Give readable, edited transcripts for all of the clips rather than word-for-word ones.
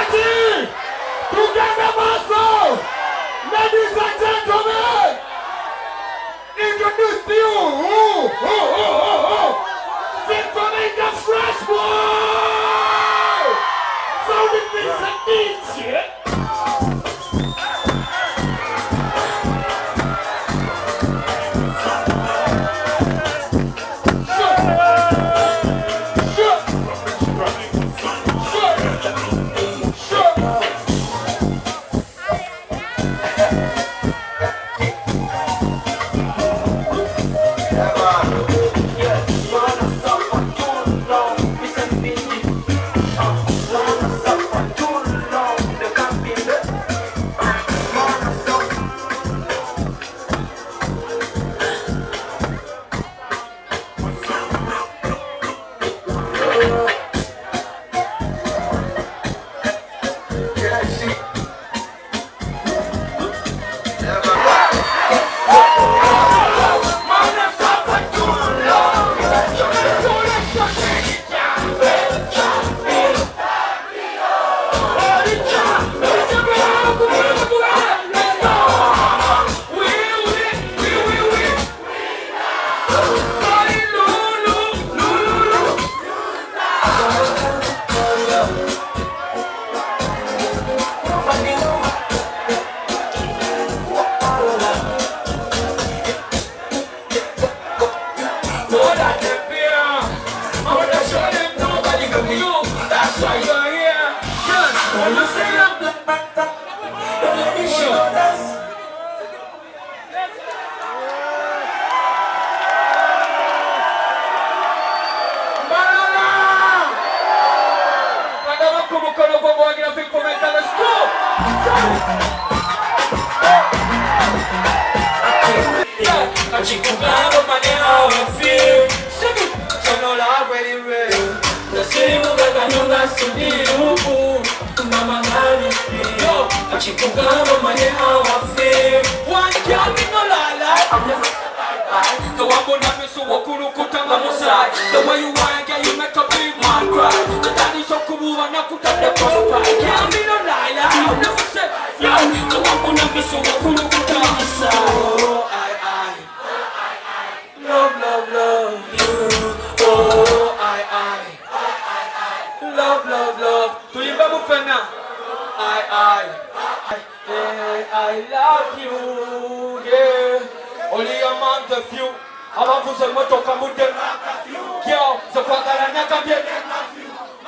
Party! Together muscle! Ladies and gentlemen! Introduce to you! Fik Fameica Fresh Boy! Sounding Mr. DJ! The way you want, girl, you make a big man cry. The daddy so cool, and I put up the cross pride. Can't be no liar, I'll never say. Yo, the one who never so cool, put on the side. Oh, I love, love, love you. Oh, I love, love, love. Do you remember Fena? I love you, yeah. Only among the few. Abavuze motoka mude Girl, zakwagala nakabye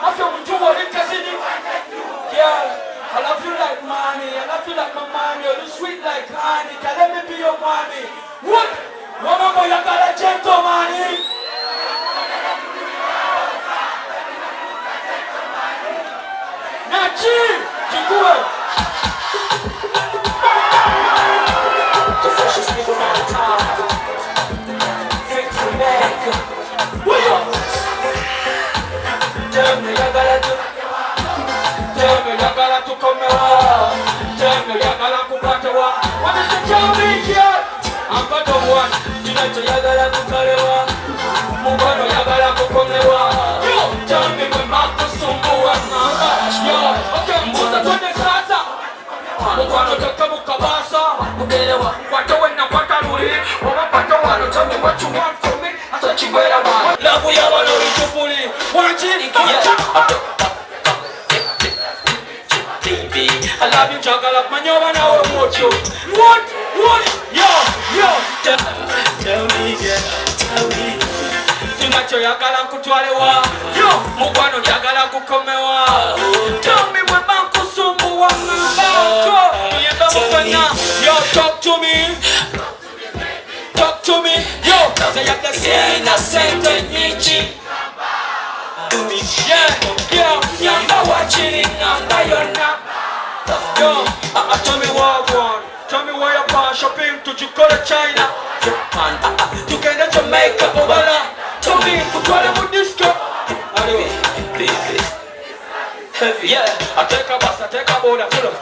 After mujuwa likazini Girl, I love you like money, I love you like my mommy. You're sweet like honey, can let me be your mommy. What? Mama moya got a gentleman. Nachi, Jikue. The freshest nigga around town. Fik Fameica. Tell me you gotta do. Tell me you gotta come out. Tell me you gotta kupata wa. What is the tell me here? I'm got the one. Tonight you gotta kukarewa. Mugano you gotta kukomewa. Yo, tell me when Marco Sumbuwa. Yo, okay, mbuza twende sasa. Mugano tokamukabasa. Mugelewa. Watu wena pata ruri. Wapata wano. Tell me what you want from me. Asa chigwera wa. Love ya wano itupuli. Wajiri I love you, juggle up my young now I want you. What? Yo. Tell me, yeah, tell me. Tonight you're gonna kutwalewa. Yo, mugwano jagala kukomewa. Tell me when Banku Sumbuwa Banko. Yo, talk to me. Talk to me. Yo, say you can say na sente nichi. Yeah, I'm watching I'm yona. Yo, tell me what I want. Tell me where you're going shopping to China. Japan, to get Jamaica, Obala. Tell me, put one with this girl. Heavy, yeah. I take a bus, I take a boat, I pull up.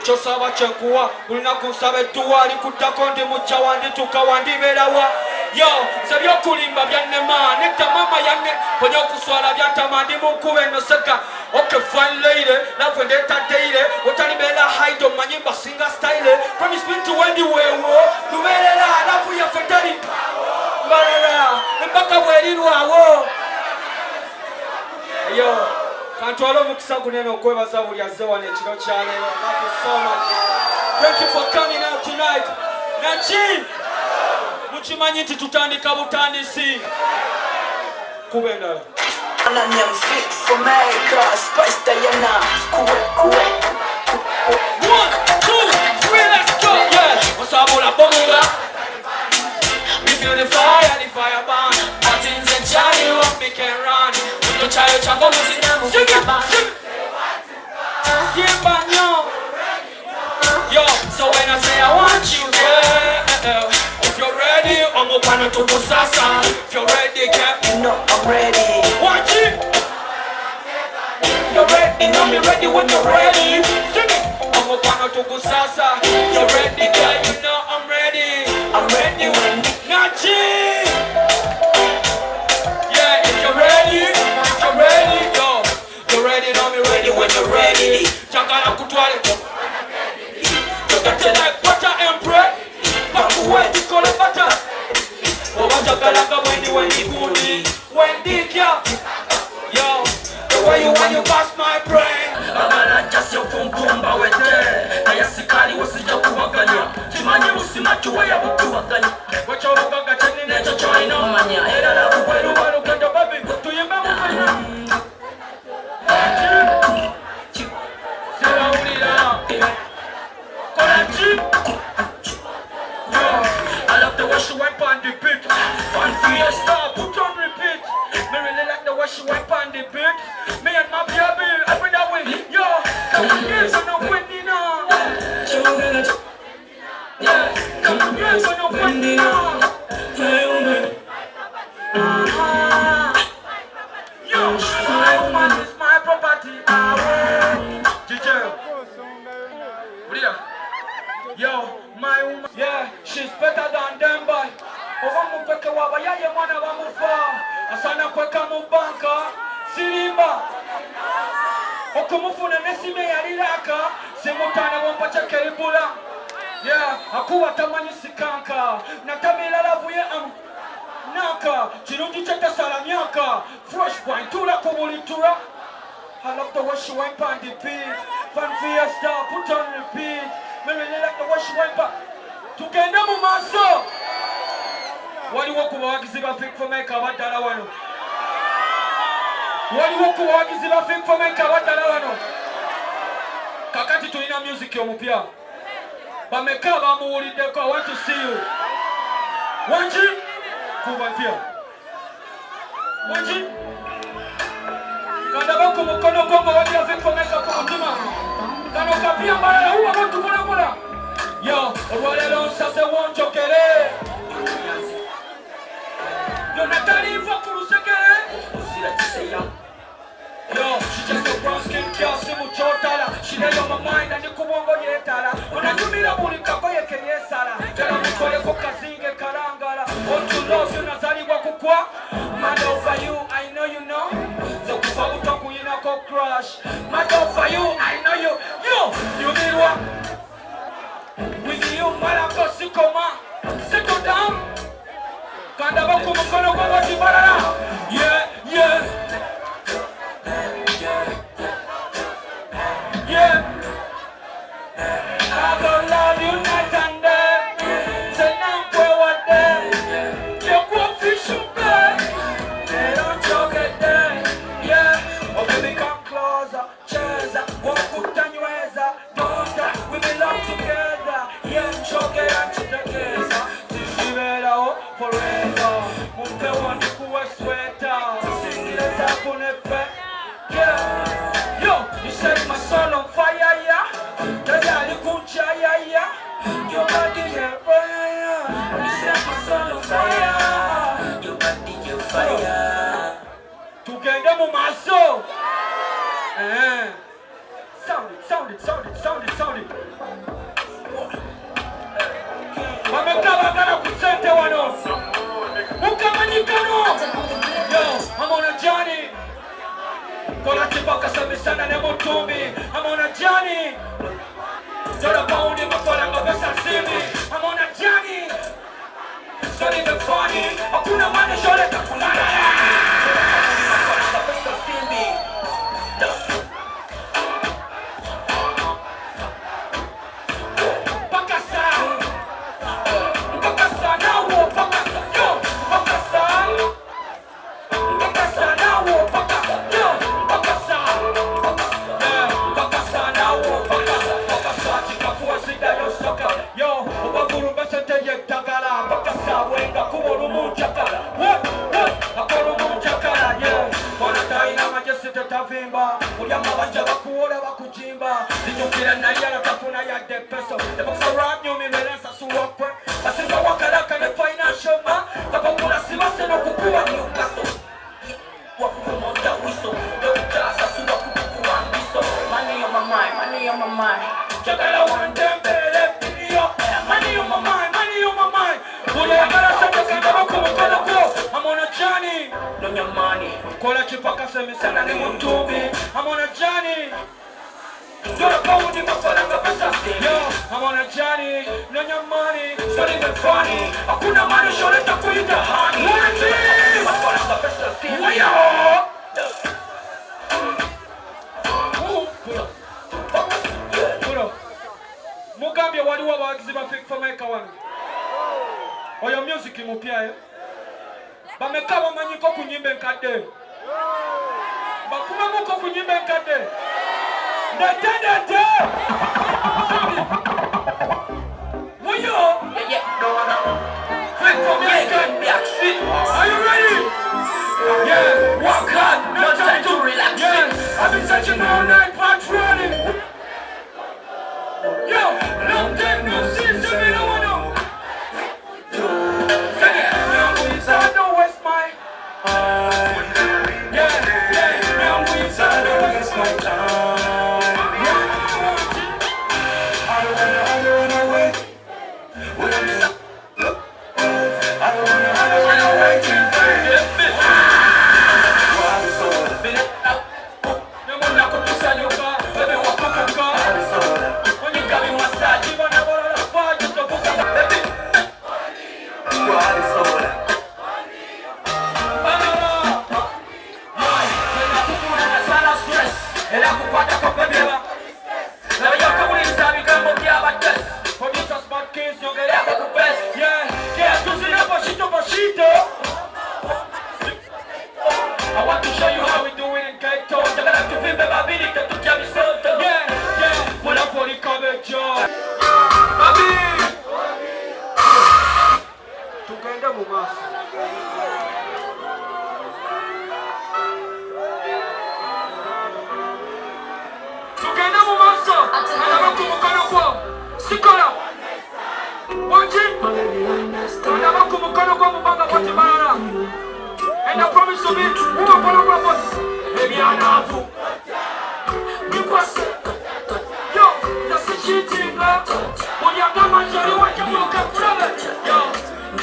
Chosava Chakua, Unaku Sabetua, Kuta Kondi Muchawandi, Tukawandi Vedawa. Yo, sabyo kulimba byanema nekta mama yanne ponyo kuswala byantamandi mukube no seka. Okay, fine lady, love when they tateile. Otani bela hide on manyimba singer style. Promise me to anywhere wo. Numelela lafu ya fetari. Mbarara, mpaka weliru wo. Yo, kantwalo mukisa kuneno kwebaza buli azewa n'ekiro kya leero. Thank you so much. Thank you for coming out tonight. Nachi, muchimanyi nti tutandika butandisi. Kubendala. I'm Fik Fameica, Spice Diana. 1, 2, 3, let's go. Yes, what's up, Bola Bola? We feel the fire burn. Martins and Charlie, what we can run. We don't try to chango music. Sing it. Yeah, banyo. Yo, so when I say I want you, yeah. If you're ready, I'm gonna to go sasa. If you're ready, yeah. You know I'm ready. Want you? You're ready, know me ready when you're ready. Sing it. I'm gonna to go sasa. You're ready, girl, you know I'm ready. I'm ready when Nachi. Yeah, if you're ready, yo. You're ready, know me ready when you're ready. Chakala kutwale. Chakala like butter and bread. Bakuwe tikole butter. Obajakalanga wendi kuni. Wendi kya. Yo, the way you pass my brain. Abala just your pum pum bawete. Ayasikali wasija kuwaganya. Chimanye musima chuwe ya bukuwaganya. Wacha urugaga chini Necho choino manya. Era la kuweru. Rubaru kendo baby. Tuyimbe mufanya. Sera ulira. Korachi. I love the way she wipe on the beat. Fun fiesta, put on repeat. Me really like the way she wipe on the beat. Me and my baby, I bring that way. Yo, come on here, so no windy now. Yeah, come on here, so no windy now. Yo, my woman is my property. DJ, yo, my woman, yeah, she's better than them, boy. Ovamupeke waba yaye mwana bamufa. Asana kweka mubanka, sirimba. Okumufuna nesime yaliraka, simutana wampacha keribula. Yeah, akuwa tamanyi sikanka. Natamila lavuye naka. Chirungi cheta salamyaka. Fresh wine, tura kubulitura. I love the way she went on the beat. Fun fiesta, put on repeat. Me really like the way she went back. Tugenda mu maso. Waliwo kubawagizi ba Fik Fameica baddala wano. Waliwo kubawagizi ba Fik Fameica baddala wano. Kakati tulina music omupya. Bameka bamuwuliddeko. I want to see you. Wanji kuba mpya. Wanji kanda bako mukono kongo wabia Fik Fameica ku mutima. Kano kapia Mbarara huwa bantu bola. Yo, olwalero nsase wonjokere. Yo, nataliva ku lusekere. Yo, she just a brown skin girl, simu chotala. She lay on my mind and kubongo yetala. Unajumira buli kako yekenye sala. Tela mutole ko kazinge karangala. Want to love you nazaliwa kukwa. Mad over you, I know you know. So kufa utoku yinako crush. Mad over you, I know you. Yo, you need what? With you, malako sikoma. Settle down. Kanda bako mukono kwa wati Mbarara. Yeah, yeah. Yeah, I gonna love you night and day. Say now what day? You go fish up there. They don't joke it there. Yeah, oh baby come closer, cheza, walk up and you don't we belong together. Yeah, choke it and chitakeza. Tishibera forever. Mumpe wandi kuwe sweater. Singile zapu nefe. Yeah, yo, you set my soul on fire, yeah. Daddy, kucha, yeah. Your body, yeah, fire. You set my soul on fire. your body, your fire. Tugenda mu maso. Sound it. Bameka bagala kusente wano. Mukamanyikano. Yo, I'm on a journey. Kola chipaka sabisana ne mutumbi. I'm on a journey. Zora paundi makola ngabesa simi. I'm on a journey. Sorry the funny. Hakuna mane shole takulala. Makola ngabesa simi. I'm on a journey. I'm on a journey. No your money. Not even funny. Hakuna money shole takuita honey. Mugambye waliwo abawagizi ba Fik Fameica wano. Oyo music mupya bameka bamanyiko ku nyimba enkadde. Bakuma muko ku nyimba enkadde. Ndetendete. Woyo. Fik Fameica. Are you ready? Yeah. Work hard. No time to relax. Yeah. I've been searching all night patrolling. Yo, long time no see, so me no wanna. Sing it. Now we don't waste my now we don't waste my time. I don't wanna wait. I don't wanna wait. I want to show you how we do it in Ghetto. You're gonna have to feel the ability to carry something. Yeah, when I'm for the cover job. Baby! Tugenda mu maaso. Tugenda mu maaso. Alaba ku mukono gwo. Sikola. Wanji. Alaba ku mukono gwo mu banga Agip Mbarara. And I promise to be who are follow up. Baby, I'm not fool. Because yo, that's a cheating girl. When you're gonna show you what you look at from it. Yo,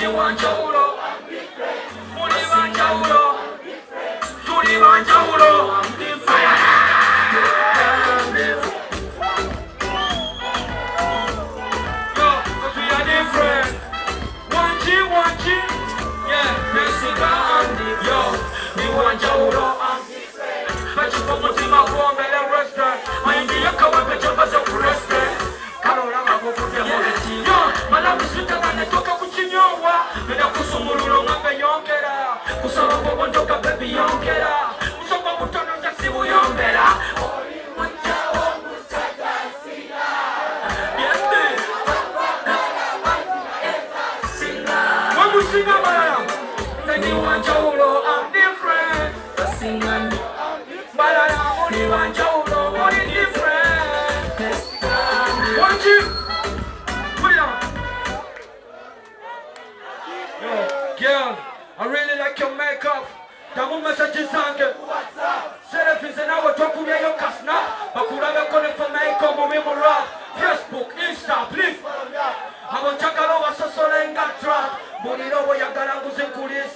you want your ulo. Money want your ulo. Money want your ulo. Fire. Yo, cause we are different. One G. Yeah, Mexico. Yo, you want your ulo. But you from what's in my home and a restaurant. I ain't the young one, but you're a restaurant. Carol, I'm going to put your money. Yo, my love is sweeter than the talk of Kuchinyowa. And I put some Mulu on the Yonkera. Kusama Boboka, baby Yonkera. Kusama Mutano, Jaxi, Yonkera. Yes, when we sing about then you want your ulo, I'm different. Singing. But I am only one Jolo, only different. Want you? Put it on. Yo, girl, I really like your makeup. Tamu messages on it. Selfies and our talk with your casna. Bakura calling for makeup, Momimura. Facebook, Insta, please. I want Chakalo was a solenga trap. Bonito, Yagara was in Kulis.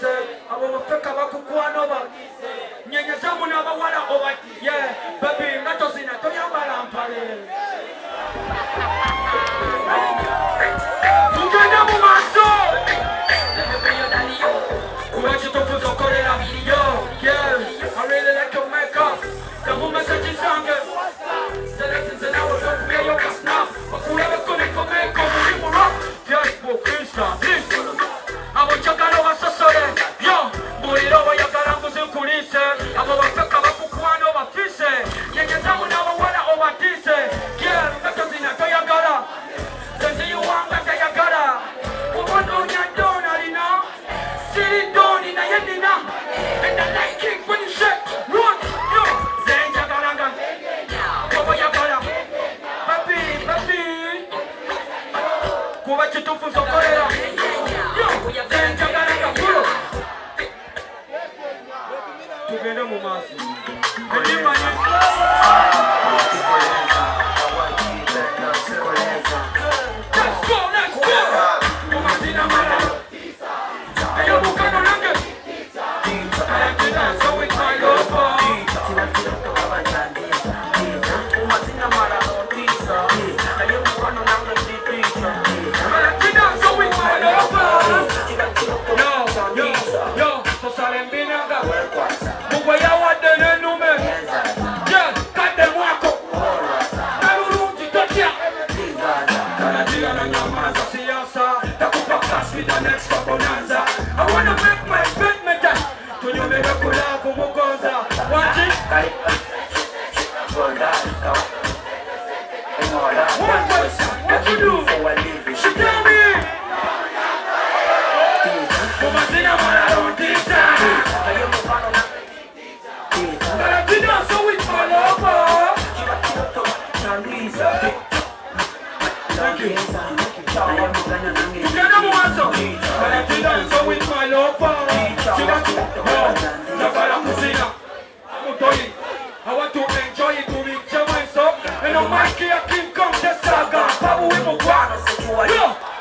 I want to enjoy it to reach the way so. And no Mikey, I keep come to Saga. Babu, we move on.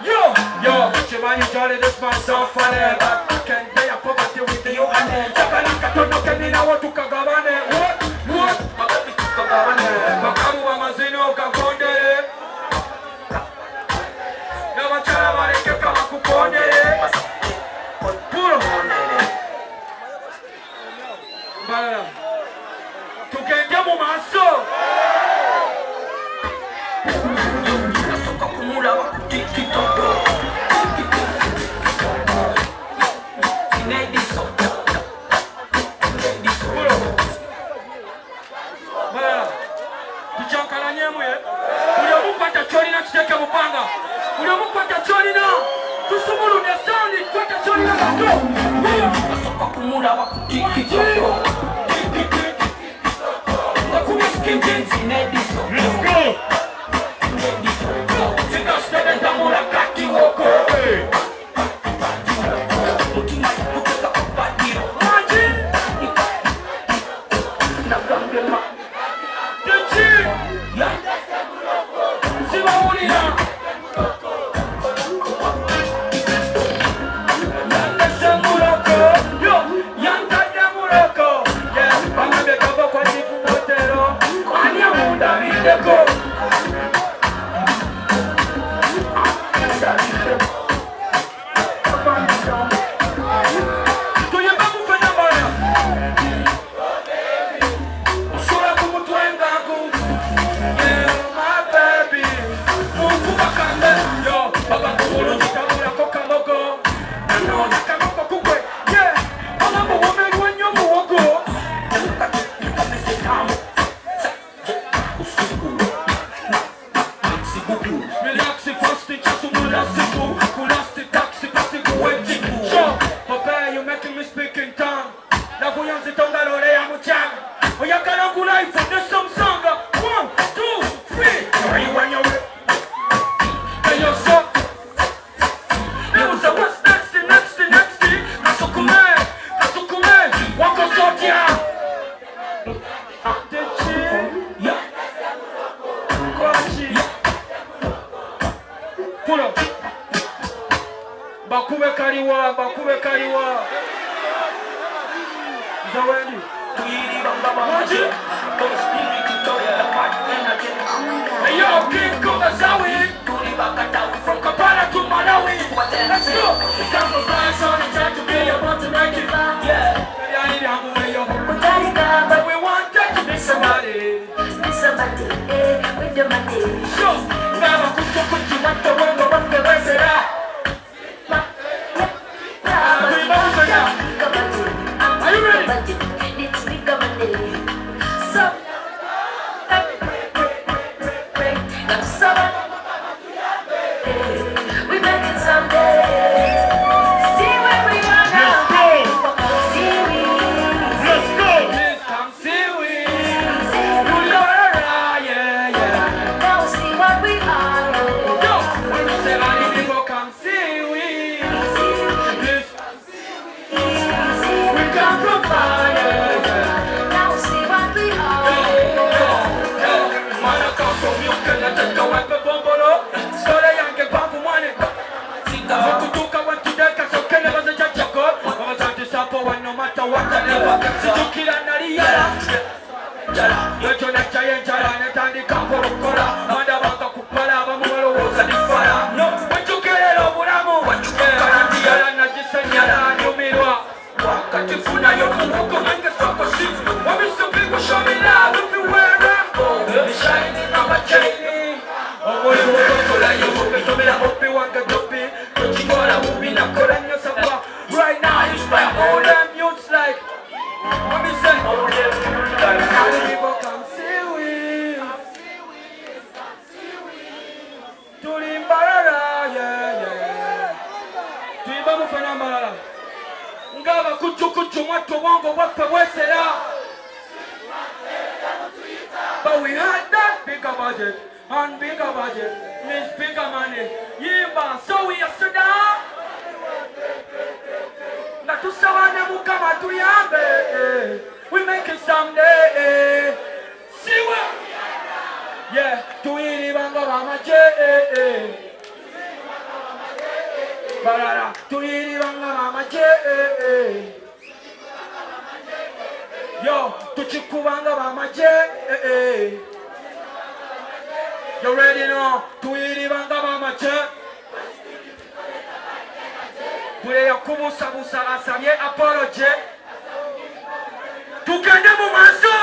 Yo, Chimani Jolly, this man so funny. But I can't pay a poverty with you and then. Japanaka, Tono, Kenina, what to Kagabane. What? Makamu, Amazino, Kakonde. Yamachara, Mareke, Kamakukonde. Puro. Mbarara. Tukenge mu maso. Nasoka kumula wakutiki toto. Bakube kaliwa. Zawendi. Hey yo, King Kuga Zawi. From Kampala to Malawi. Let's go. We come from France on the track to be able to make it. Yeah. But we want that to be somebody. With the money. Sure. Now I'm going to put you at the window of the restaurant. Are you ready? It's bigger money. So, we make it someday. See where we are now. Let's go. Let's come see we. Now see what we are. Yo, when you say I need to go come see we. We come from fire. Now see what we are. Man, I come from you, can I take a wipe a bumble? So they young get back for money. Kutuka went to the castle, can never the judge of God. I was at the supper when no matter what I never. Siduki and Naria. You're to that giant giant and the campo of Kora. Madabaka Kupala, Mamuro was a fire. No, what you get over Amo, what you get, and I just said, Yara, you mean what? Katifuna, you're going to go and get some of shit. What is the people show me now if you wear them? The shining of a chain. Oh, what you want to like you hope to me, I hope you want to do it. But you want to move in a color yourself. Right now, it's my all them youths like. What is that? All them youths like. How do people come see we? To the Mbarara, yeah. To the Fik Mbarara. Ngaba kuchu watu wango wape wesera. But we had that bigger budget and bigger budget means bigger money. Yimba, so we are sada. Na tusawane mukama tuyambe. We make it someday. bamaje Mbarara tuyiribanga bamaje yo tuchikubanga bamaje you ready now tuyiribanga bamaje Bure yakubusa busa asabye apology tukende mu maso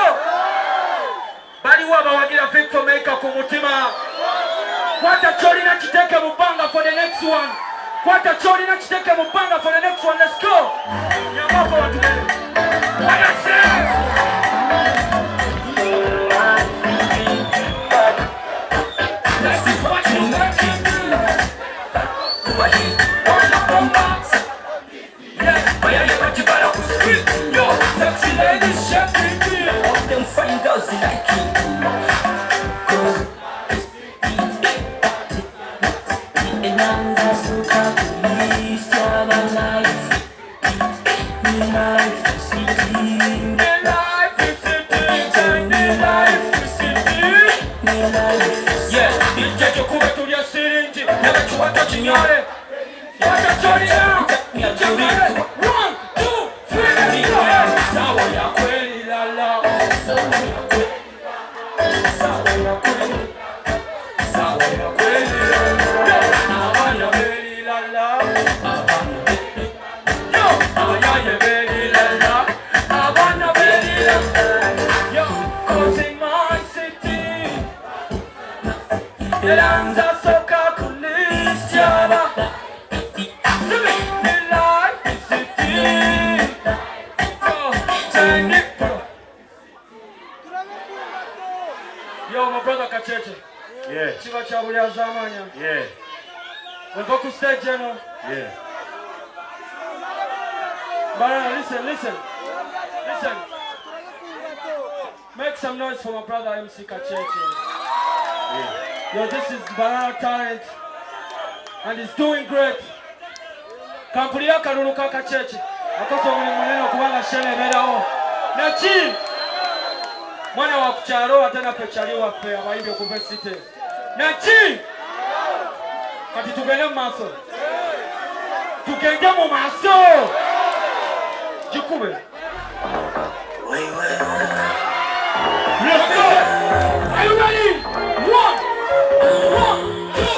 bali waba wagira Fik Fameica ku mutima kwata chorina kiteke mupanga for the next one kwata chorina kiteke mupanga for the next one let's go nyamako watu Yo, my brother Kacheche. Yeah. Chiva Chabuya Zamanya. Yeah. We're going to stage, you know. Yeah. Mbarara, listen. Make some noise for my brother MC Kacheche. Yeah. Yo, this is Mbarara talent. And he's doing great. Kampulia Karuruka Kacheche. Akoso mweneno kubanga shene bedao. Nachi! Mwana wa kucharo atena pechari wa fe abayibe kubesite. Nachi! Kati tugende mu maso. Tugende mu maso. Jikube. Let's go! Are you ready? One, two.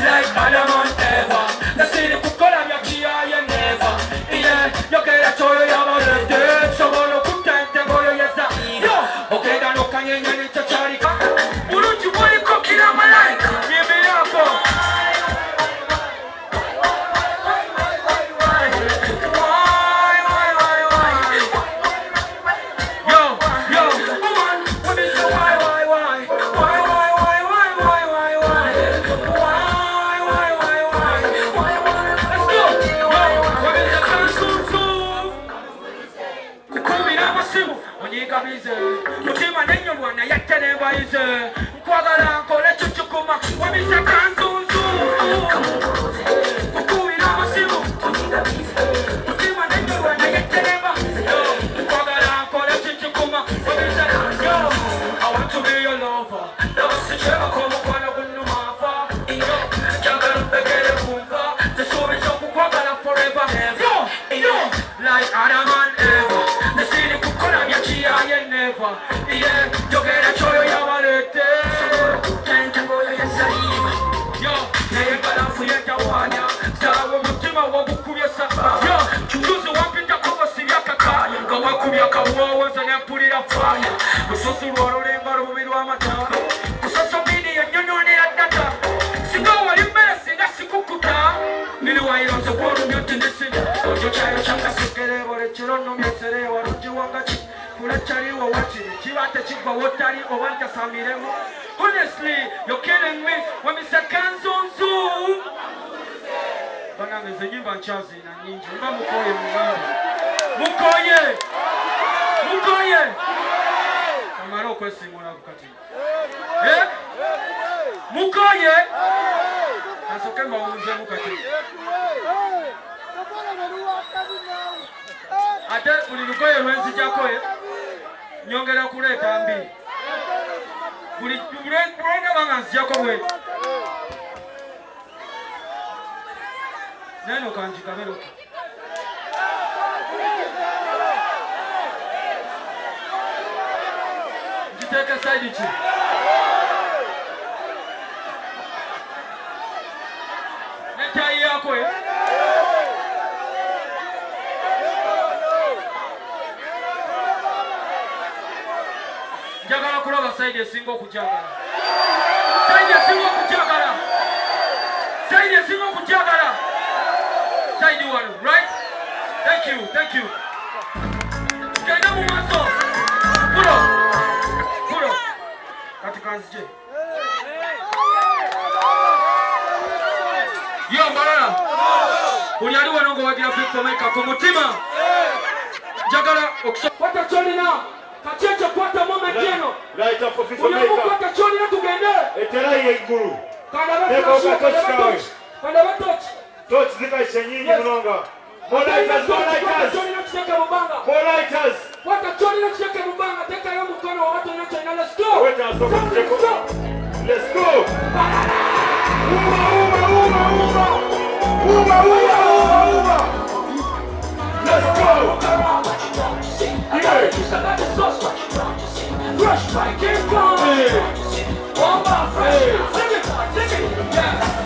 Like Adam and Eva, the city could call him Yakia and never. Yeah, you get a toy about the dead, so all of good time to go, yes, yo. Okay, then no can you need to charity? Wouldn't you want to cook it on my life? Give me up. Yo, woman, what is the why? Mutima nenyo lwana yattene bayize nkwagala nkole chuchukuma wabisa kanzunzu kukubira amasimu mutima nenyo lwana yattene bayize nkwagala nkole chuchukuma wabisa yo I want to be your lover sicheba komukwano gunumafa njagala mpegere kumva tesuubiza okukwagala forever yo like Adam and Eva the city kukola byakiyaye never yeah yogera choyo yabalete tengo yesaliva yo naye balafu yetawanya sawa mutima wagukubye saka yo chuzi wampita kuba sibyakaka nga wakubya kawowoza nempulira faya lususu lwolulenga lububi lw'amata kusoso bidi yonyonyonera data singa wali mmere singa sikukuta niliwayironze gwolumya tindisina ojo kyayo kyangasekerebole kiro nomyesere walungi wangaki kulachaliwo wakiri kiba tekigwa wotali oba ntasamiremu honestly you're killing me wamisekanzunzu banange ze nyimba nkyazina nyingi mba mukoye mungalo mukoye Mukoye. Amaro kwesimula kukati. Mukoye. Asoke mawuze mukati. Ate ulilukoye lwenzi jakoye. Nyongera kuleta mbi. Kulenda banganzi jakoye. Neno kanji kamelo. Jiteke side chi. Neta yako Jagala kulaba side singo kujagala. Side singo kujagala. Side singo kujagala. Side one, right? Thank you, thank you. Kenda mumaso. Kuro. Katika nzije. Yo Mbarara. Unyaliwa nongo wagira Fik Fameica kumutima. Jagala okusopata cholina. Kacheche kwata moment yeno. Right up for Fik Fameica. Kwata cholina tugende. Eterai yeiguru. Kanda batochi. Touch zikaisha nyinyi mnonga. More lighters. Wata choni na cheke mubanga. Teka yo mkono wa watu nyocha ina. Let's go. Weta asoka mcheko. Let's go. Uma. Let's go. Rush my King Kong. All my friends. Sing it. Yeah.